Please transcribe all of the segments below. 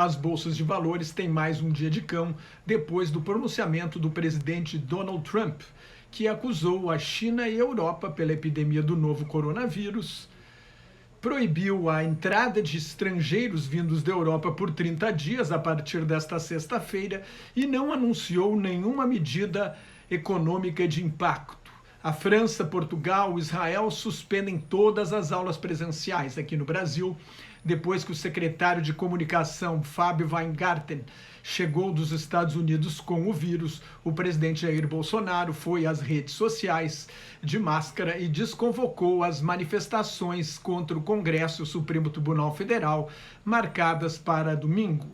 As bolsas de valores têm mais um dia de cão depois do pronunciamento do presidente Donald Trump, que acusou a China e a Europa pela epidemia do novo coronavírus, proibiu a entrada de estrangeiros vindos da Europa por 30 dias a partir desta sexta-feira e não anunciou nenhuma medida econômica de impacto. A França, Portugal e Israel suspendem todas as aulas presenciais aqui no Brasil, depois que o secretário de comunicação, Fábio Weingarten, chegou dos Estados Unidos com o vírus. O presidente Jair Bolsonaro foi às redes sociais de máscara e desconvocou as manifestações contra o Congresso e o Supremo Tribunal Federal, marcadas para domingo.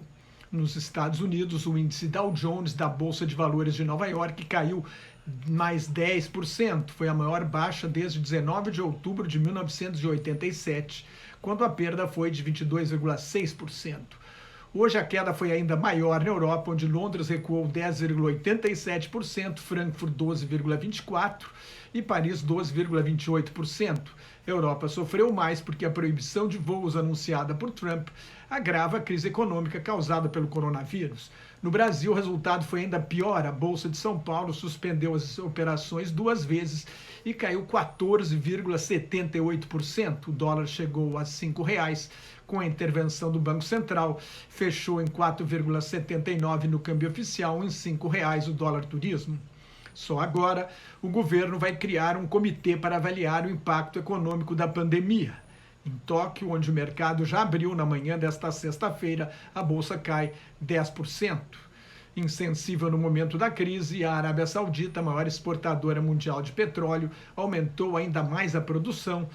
Nos Estados Unidos, o índice Dow Jones da Bolsa de Valores de Nova York caiu mais 10%. Foi a maior baixa desde 19 de outubro de 1987, quando a perda foi de 22,6%. Hoje a queda foi ainda maior na Europa, onde Londres recuou 10,87%, Frankfurt 12,24% e Paris 12,28%. A Europa sofreu mais porque a proibição de voos anunciada por Trump agrava a crise econômica causada pelo coronavírus. No Brasil, o resultado foi ainda pior. A Bolsa de São Paulo suspendeu as operações 2 vezes e caiu 14,78%. O dólar chegou a R$ 5,00 com a intervenção do Banco Central. Fechou em 4,79 no câmbio oficial, em R$ 5,00 o dólar turismo. Só agora o governo vai criar um comitê para avaliar o impacto econômico da pandemia. Em Tóquio, onde o mercado já abriu na manhã desta sexta-feira, a bolsa cai 10%. Insensível no momento da crise, a Arábia Saudita, a maior exportadora mundial de petróleo, aumentou ainda mais a produção,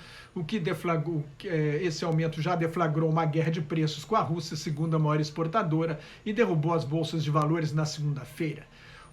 esse aumento já deflagrou uma guerra de preços com a Rússia, segunda maior exportadora, e derrubou as bolsas de valores na segunda-feira.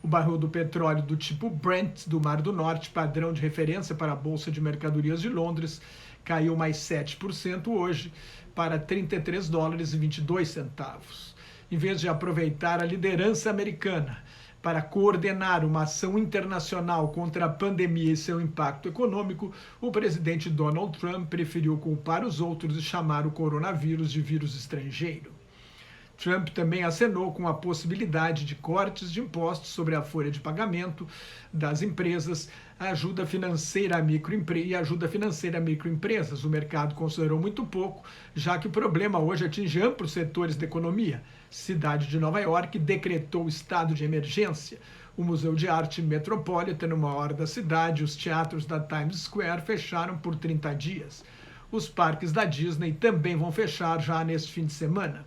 O barril do petróleo do tipo Brent do Mar do Norte, padrão de referência para a Bolsa de Mercadorias de Londres, caiu mais 7% hoje para $33,22. Em vez de aproveitar a liderança americana para coordenar uma ação internacional contra a pandemia e seu impacto econômico, o presidente Donald Trump preferiu culpar os outros e chamar o coronavírus de vírus estrangeiro. Trump também acenou com a possibilidade de cortes de impostos sobre a folha de pagamento das empresas, ajuda financeira a microempresas. O mercado considerou muito pouco, já que o problema hoje atinge amplos setores da economia. Cidade de Nova York decretou estado de emergência. O Museu de Arte Metropolitan, uma hora da cidade, os teatros da Times Square fecharam por 30 dias. Os parques da Disney também vão fechar já neste fim de semana.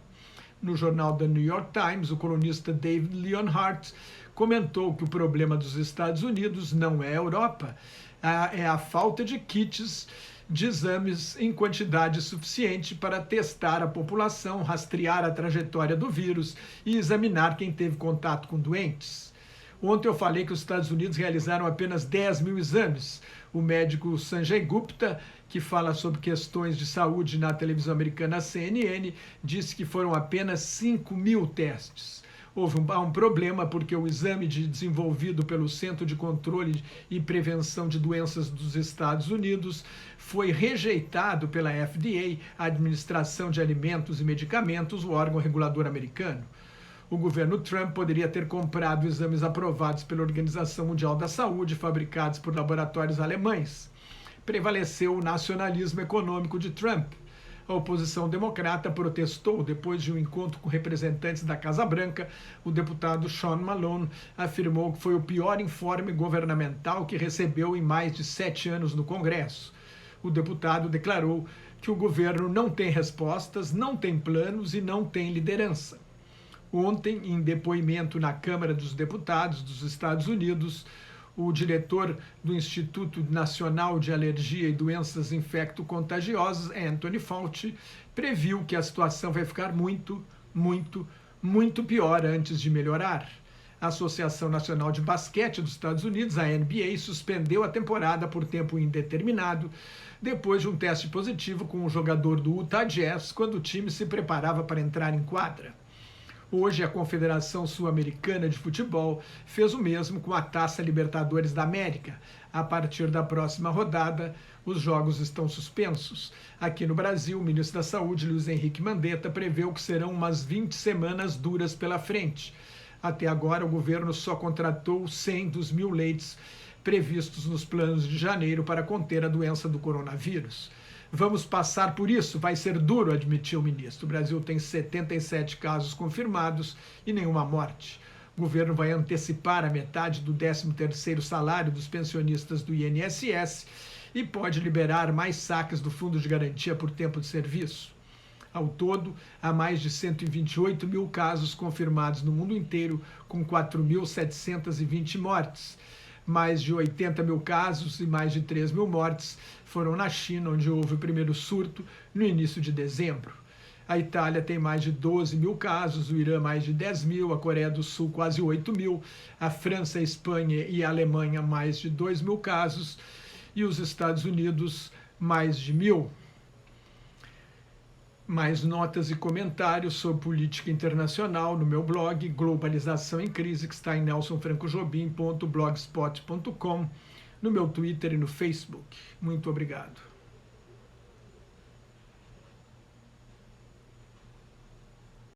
No jornal The New York Times, o colunista David Leonhardt comentou que o problema dos Estados Unidos não é a Europa, é a falta de kits de exames em quantidade suficiente para testar a população, rastrear a trajetória do vírus e examinar quem teve contato com doentes. Ontem eu falei que os Estados Unidos realizaram apenas 10 mil exames. O médico Sanjay Gupta, que fala sobre questões de saúde na televisão americana CNN, disse que foram apenas 5 mil testes. Houve um problema porque o exame desenvolvido pelo Centro de Controle e Prevenção de Doenças dos Estados Unidos foi rejeitado pela FDA, a Administração de Alimentos e Medicamentos, o órgão regulador americano. O governo Trump poderia ter comprado exames aprovados pela Organização Mundial da Saúde, fabricados por laboratórios alemães. Prevaleceu o nacionalismo econômico de Trump. A oposição democrata protestou depois de um encontro com representantes da Casa Branca. O deputado Sean Malone afirmou que foi o pior informe governamental que recebeu em mais de 7 anos no Congresso. O deputado declarou que o governo não tem respostas, não tem planos e não tem liderança. Ontem, em depoimento na Câmara dos Deputados dos Estados Unidos, o diretor do Instituto Nacional de Alergia e Doenças Infecto-Contagiosas, Anthony Fauci, previu que a situação vai ficar muito pior antes de melhorar. A Associação Nacional de Basquete dos Estados Unidos, a NBA, suspendeu a temporada por tempo indeterminado depois de um teste positivo com um jogador do Utah Jazz quando o time se preparava para entrar em quadra. Hoje, a Confederação Sul-Americana de Futebol fez o mesmo com a Taça Libertadores da América. A partir da próxima rodada, os jogos estão suspensos. Aqui no Brasil, o ministro da Saúde, Luiz Henrique Mandetta, preveu que serão umas 20 semanas duras pela frente. Até agora, o governo só contratou 100 dos 1.000 leitos previstos nos planos de janeiro para conter a doença do coronavírus. Vamos passar por isso, vai ser duro, admitiu o ministro. O Brasil tem 77 casos confirmados e nenhuma morte. O governo vai antecipar a metade do 13º salário dos pensionistas do INSS e pode liberar mais saques do Fundo de Garantia por Tempo de Serviço. Ao todo, há mais de 128 mil casos confirmados no mundo inteiro, com 4.720 mortes. Mais de 80 mil casos e mais de 3 mil mortes foram na China, onde houve o primeiro surto no início de dezembro. A Itália tem mais de 12 mil casos, o Irã mais de 10 mil, a Coreia do Sul quase 8 mil, a França, a Espanha e a Alemanha mais de 2 mil casos e os Estados Unidos mais de 1.000. Mais notas e comentários sobre política internacional no meu blog Globalização em Crise, que está em nelsonfrancojobim.blogspot.com, no meu Twitter e no Facebook. Muito obrigado.